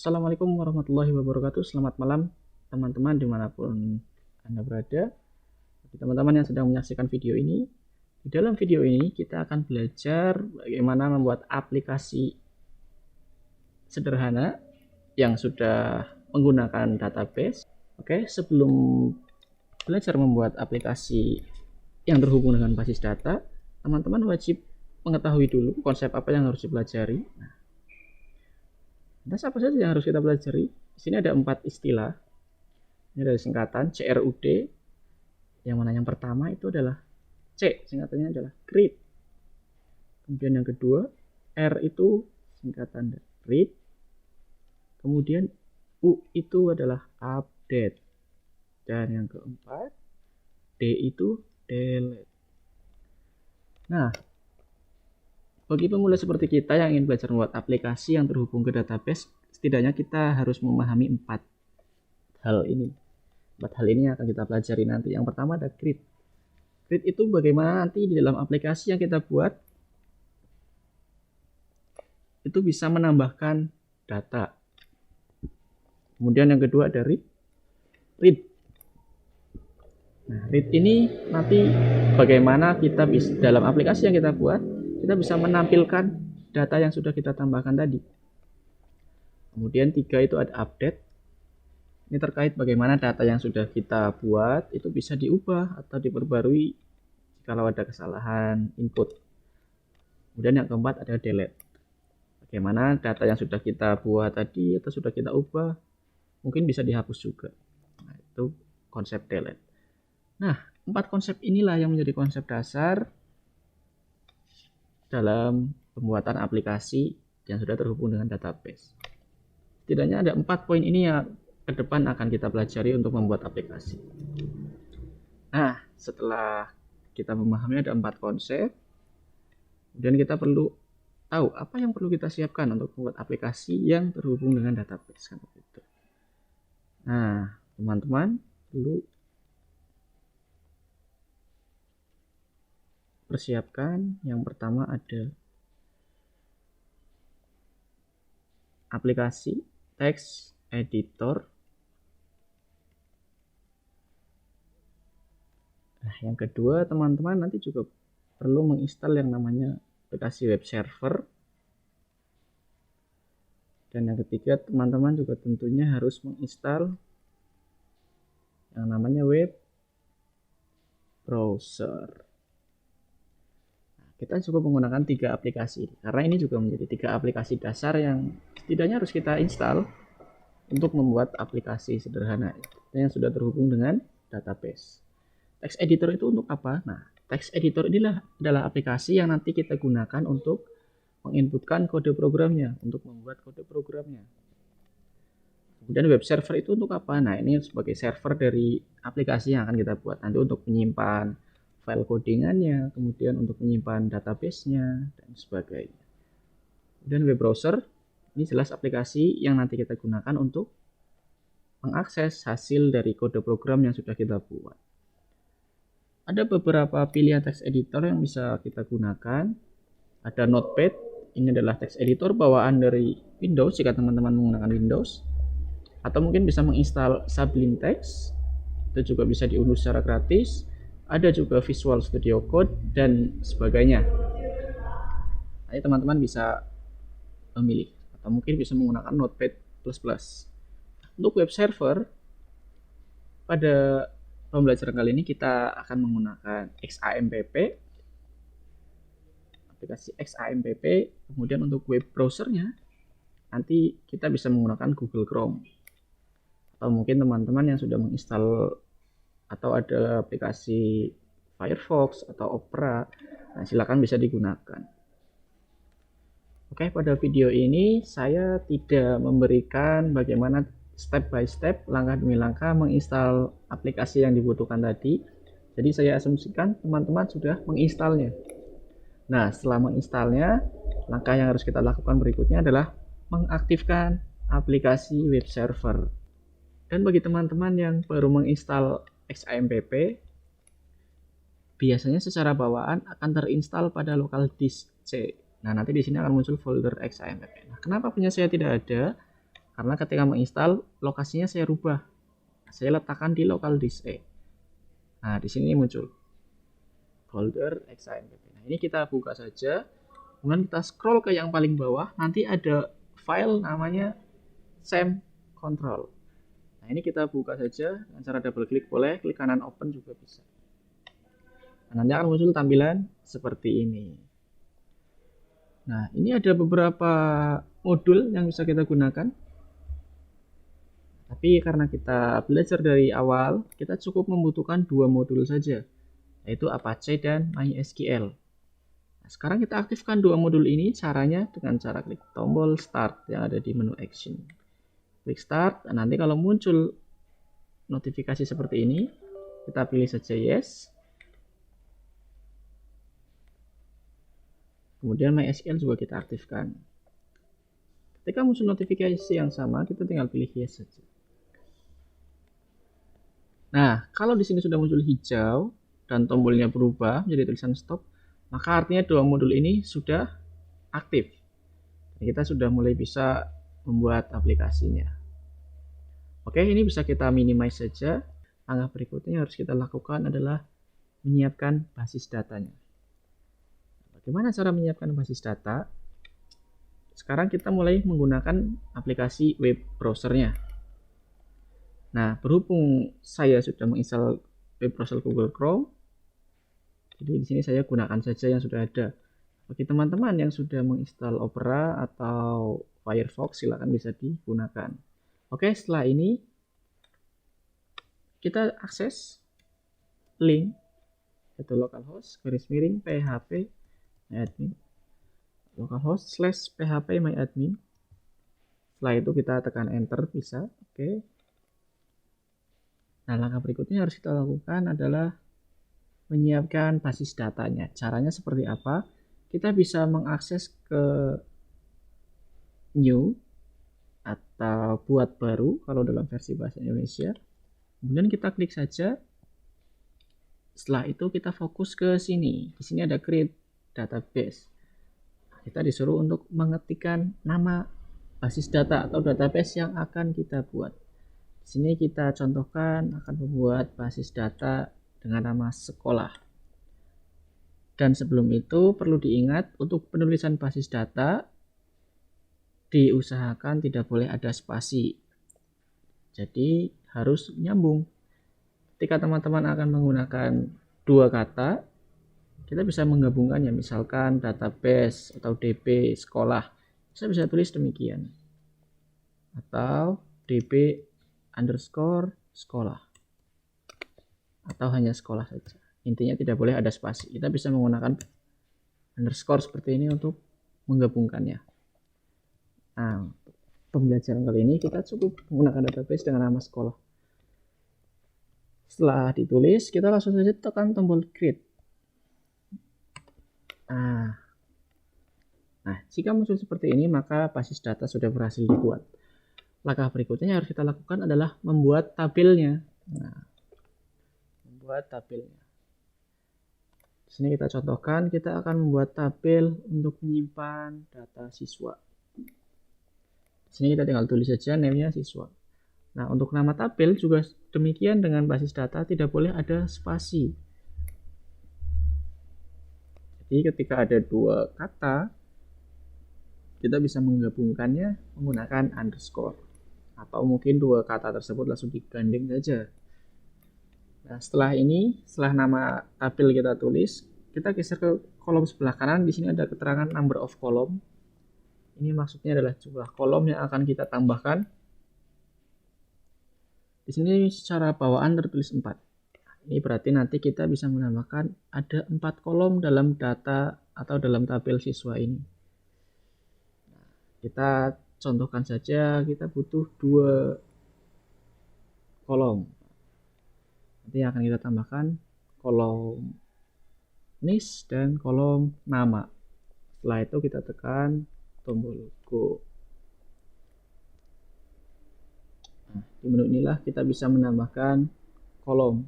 Assalamualaikum warahmatullahi wabarakatuh. Selamat malam teman-teman dimanapun Anda berada. Bagi teman-teman yang sedang menyaksikan video ini, di dalam video ini kita akan belajar bagaimana membuat aplikasi sederhana yang sudah menggunakan database. Oke, sebelum belajar membuat aplikasi yang terhubung dengan basis data, teman-teman wajib mengetahui dulu konsep apa yang harus dipelajari. Nah, apa saja yang harus kita pelajari? Di sini ada 4 istilah. Ini dari singkatan CRUD. Yang mana yang pertama itu adalah C, singkatannya adalah create. Kemudian yang kedua, R itu singkatan dari read. Kemudian U itu adalah update. Dan yang keempat, D itu delete. Nah, bagi pemula seperti kita yang ingin belajar membuat aplikasi yang terhubung ke database, setidaknya kita harus memahami 4 hal ini. 4 hal ini yang akan kita pelajari nanti. Yang pertama ada create. Create itu bagaimana nanti di dalam aplikasi yang kita buat itu bisa menambahkan data. Kemudian yang kedua ada read. Nah, read ini nanti bagaimana kita bisa dalam aplikasi yang kita buat, kita bisa menampilkan data yang sudah kita tambahkan tadi. Kemudian 3 itu ada update. Ini terkait bagaimana data yang sudah kita buat itu bisa diubah atau diperbarui kalau ada kesalahan input. Kemudian yang keempat ada delete. Bagaimana data yang sudah kita buat tadi atau sudah kita ubah mungkin bisa dihapus juga. Nah, itu konsep delete. Nah, 4 konsep inilah yang menjadi konsep dasar dalam pembuatan aplikasi yang sudah terhubung dengan database. Setidaknya ada 4 poin ini yang ke depan akan kita pelajari untuk membuat aplikasi. Nah, setelah kita memahami ada 4 konsep, kemudian kita perlu tahu apa yang perlu kita siapkan untuk membuat aplikasi yang terhubung dengan database. Nah, teman-teman perlu persiapkan. Yang pertama ada aplikasi text editor. Nah, yang kedua teman-teman nanti juga perlu menginstal yang namanya aplikasi web server. Dan yang ketiga teman-teman juga tentunya harus menginstal yang namanya web browser. Nah, kita juga menggunakan 3 aplikasi karena ini juga menjadi 3 aplikasi dasar yang setidaknya harus kita install untuk membuat aplikasi sederhana yang sudah terhubung dengan database. Text editor itu untuk apa? Nah, text editor inilah adalah aplikasi yang nanti kita gunakan untuk menginputkan kode programnya, untuk membuat kode programnya. Kemudian web server itu untuk apa? Nah, ini sebagai server dari aplikasi yang akan kita buat nanti untuk menyimpan file codingannya, kemudian untuk menyimpan database-nya, dan sebagainya. Kemudian web browser, ini jelas aplikasi yang nanti kita gunakan untuk mengakses hasil dari kode program yang sudah kita buat. Ada beberapa pilihan text editor yang bisa kita gunakan. Ada Notepad, ini adalah text editor bawaan dari Windows jika teman-teman menggunakan Windows. Atau mungkin bisa menginstal Sublime Text, itu juga bisa diunduh secara gratis. Ada juga Visual Studio Code dan sebagainya. Jadi teman-teman bisa memilih atau mungkin bisa menggunakan Notepad++. Untuk web server pada pembelajaran kali ini kita akan menggunakan XAMPP, aplikasi XAMPP. Kemudian untuk web browsernya nanti kita bisa menggunakan Google Chrome, atau mungkin teman-teman yang sudah menginstal atau ada aplikasi Firefox atau Opera, nah silakan bisa digunakan. Oke, pada video ini saya tidak memberikan bagaimana step by step, langkah demi langkah menginstal aplikasi yang dibutuhkan tadi. Jadi saya asumsikan teman-teman sudah menginstalnya. Nah, setelah menginstalnya, langkah yang harus kita lakukan berikutnya adalah mengaktifkan aplikasi web server. Dan bagi teman-teman yang baru menginstal XAMPP, biasanya secara bawaan akan terinstall pada local disk C. Nah, nanti di sini akan muncul folder XAMPP. Nah, kenapa punya saya tidak ada? Karena ketika menginstal, lokasinya saya rubah. Saya letakkan di local disk E. Nah, di sini muncul folder XAMPP. Nah, ini kita buka saja. Kemudian kita scroll ke yang paling bawah, nanti ada file namanya SAM control. Nah, ini kita buka saja dengan cara double klik, boleh klik kanan open juga bisa. Nah, nanti akan muncul tampilan seperti ini. Nah, ini ada beberapa modul yang bisa kita gunakan. Tapi karena kita belajar dari awal, kita cukup membutuhkan 2 modul saja, yaitu Apache dan MySQL. Nah, sekarang kita aktifkan 2 modul ini, caranya dengan cara klik tombol Start yang ada di menu Action. Klik Start, dan nanti kalau muncul notifikasi seperti ini, kita pilih saja Yes. Kemudian MySQL juga kita aktifkan. Ketika muncul notifikasi yang sama, kita tinggal pilih Yes saja. Nah, kalau di sini sudah muncul hijau dan tombolnya berubah menjadi tulisan stop, maka artinya 2 modul ini sudah aktif. Kita sudah mulai bisa membuat aplikasinya. Oke, ini bisa kita minimize saja. Langkah berikutnya yang harus kita lakukan adalah menyiapkan basis datanya. Bagaimana cara menyiapkan basis data? Sekarang kita mulai menggunakan aplikasi web browsernya. Nah, berhubung saya sudah menginstal web browser Google Chrome, jadi di sini saya gunakan saja yang sudah ada. Bagi teman-teman yang sudah menginstal Opera atau Firefox, silakan bisa digunakan. Oke, setelah ini kita akses link yaitu localhost /php myadmin localhost/php myadmin. Setelah itu kita tekan enter bisa. Oke. Nah, langkah berikutnya harus kita lakukan adalah menyiapkan basis datanya. Caranya seperti apa? Kita bisa mengakses ke new atau buat baru kalau dalam versi bahasa Indonesia. Kemudian kita klik saja. Setelah itu kita fokus ke sini. Di sini ada create database. Kita disuruh untuk mengetikkan nama basis data atau database yang akan kita buat. Di sini kita contohkan akan membuat basis data dengan nama sekolah. Dan sebelum itu perlu diingat untuk penulisan basis data diusahakan tidak boleh ada spasi. Jadi harus nyambung. Ketika teman-teman akan menggunakan 2 kata, kita bisa menggabungkannya, misalkan database atau DB sekolah. Saya bisa tulis demikian. Atau DB underscore sekolah. Atau hanya sekolah saja. Intinya tidak boleh ada spasi. Kita bisa menggunakan underscore seperti ini untuk menggabungkannya. Nah, pembelajaran kali ini kita cukup menggunakan database dengan nama sekolah. Setelah ditulis, kita langsung saja tekan tombol create. Nah, jika muncul seperti ini, maka basis data sudah berhasil dibuat. Langkah berikutnya yang harus kita lakukan adalah membuat tabelnya. Nah, membuat tabelnya. Di sini kita contohkan, kita akan membuat tabel untuk menyimpan data siswa. Di sini kita tinggal tulis saja name-nya siswa. Nah, untuk nama tabel juga demikian dengan basis data, tidak boleh ada spasi. Jadi ketika ada 2 kata, kita bisa menggabungkannya menggunakan underscore. Atau mungkin 2 kata tersebut langsung digandeng saja. Nah, setelah ini, setelah nama tabel kita tulis, kita geser ke kolom sebelah kanan. Di sini ada keterangan number of column. Ini maksudnya adalah jumlah kolom yang akan kita tambahkan. Di sini secara bawaan tertulis 4. Ini berarti nanti kita bisa menambahkan ada 4 kolom dalam data atau dalam tabel siswa ini. Nah, kita contohkan saja, kita butuh 2 kolom. Nanti yang akan kita tambahkan kolom NIS dan kolom nama. Setelah itu kita tekan tombol Go. Nah, di menu inilah kita bisa menambahkan kolom.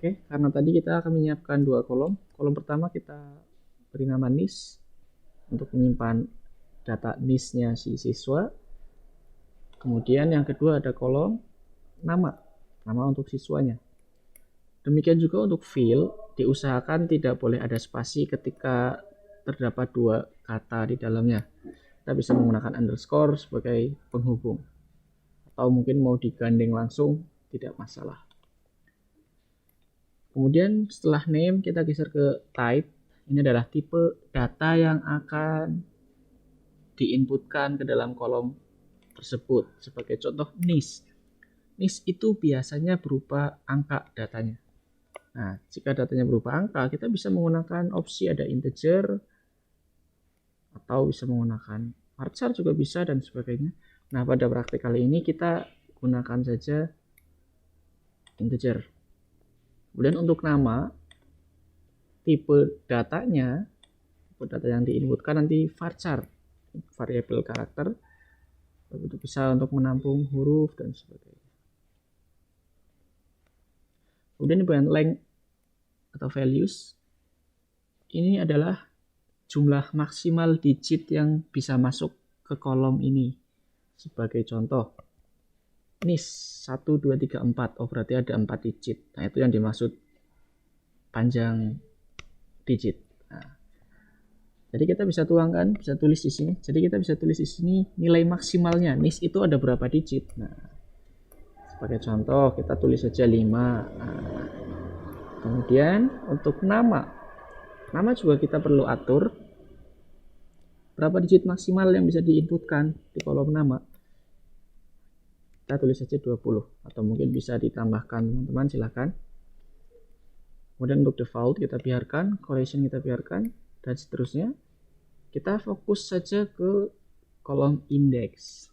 Oke, karena tadi kita akan menyiapkan 2 kolom. Kolom pertama kita beri nama NIS untuk menyimpan data NIS-nya si siswa. Kemudian yang kedua ada kolom nama untuk siswanya. Demikian juga untuk field, diusahakan tidak boleh ada spasi ketika terdapat dua kata di dalamnya. Kita bisa menggunakan underscore sebagai penghubung. Atau mungkin mau digandeng langsung, tidak masalah. Kemudian setelah name, kita geser ke type. Ini adalah tipe data yang akan diinputkan ke dalam kolom tersebut. Sebagai contoh NIS. NIS itu biasanya berupa angka datanya. Nah, jika datanya berupa angka, kita bisa menggunakan opsi ada integer, atau bisa menggunakan varchar juga bisa, dan sebagainya. Nah, pada praktik kali ini kita gunakan saja integer. Kemudian untuk nama, tipe data yang diinputkan nanti varchar, variabel karakter, untuk bisa untuk menampung huruf dan sebagainya. Kemudian bagian length atau values, ini adalah jumlah maksimal digit yang bisa masuk ke kolom ini. Sebagai contoh, NIS 1, 2, 3, 4. Oh, berarti ada 4 digit. Nah, itu yang dimaksud panjang digit. Nah, jadi kita bisa tuangkan, bisa tulis di sini. Jadi kita bisa tulis di sini nilai maksimalnya. NIS itu ada berapa digit. Nah, sebagai contoh, kita tulis saja 5. Nah, kemudian untuk nama juga kita perlu atur berapa digit maksimal yang bisa diinputkan di kolom nama. Kita tulis saja 20, atau mungkin bisa ditambahkan teman-teman, silahkan. Kemudian untuk default kita biarkan, correction kita biarkan, dan seterusnya. Kita fokus saja ke kolom index.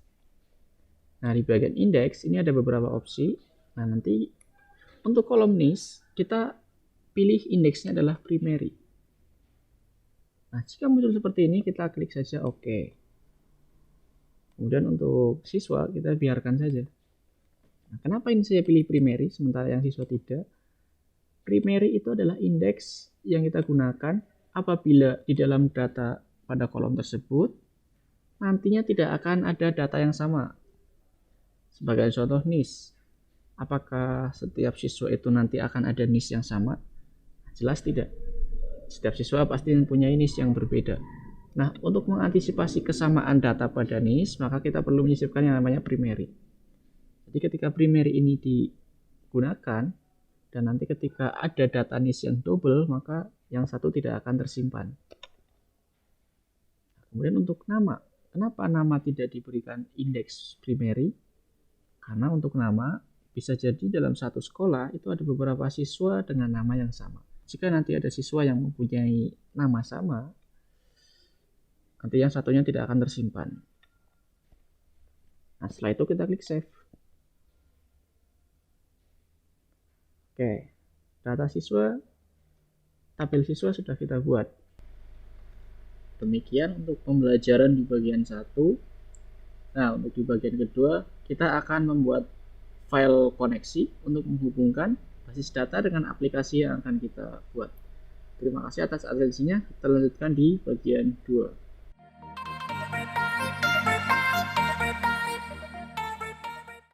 Nah, di bagian index ini ada beberapa opsi. Nah, nanti untuk kolom NIS kita pilih indeksnya adalah primary. Nah, jika muncul seperti ini, kita klik saja OK. Kemudian untuk siswa, kita biarkan saja. Nah, kenapa ini saya pilih primary, sementara yang siswa tidak? Primary itu adalah indeks yang kita gunakan apabila di dalam data pada kolom tersebut, nantinya tidak akan ada data yang sama. Sebagai contoh NIS, apakah setiap siswa itu nanti akan ada NIS yang sama? Jelas tidak. Setiap siswa pasti mempunyai NIS yang berbeda. Nah, untuk mengantisipasi kesamaan data pada NIS, maka kita perlu menyisipkan yang namanya primary. Jadi ketika primary ini digunakan, dan nanti ketika ada data NIS yang double, maka yang satu tidak akan tersimpan. Kemudian untuk nama, kenapa nama tidak diberikan indeks primary? Karena untuk nama, bisa jadi dalam satu sekolah itu ada beberapa siswa dengan nama yang sama. Jika nanti ada siswa yang mempunyai nama sama, nanti yang satunya tidak akan tersimpan. Nah, setelah itu kita klik save. Oke, data siswa, tabel siswa sudah kita buat. Demikian untuk pembelajaran di bagian 1. Nah, untuk di bagian kedua, kita akan membuat file koneksi untuk menghubungkan basis data dengan aplikasi yang akan kita buat. Terima kasih atas atensinya. Kita lanjutkan di bagian 2.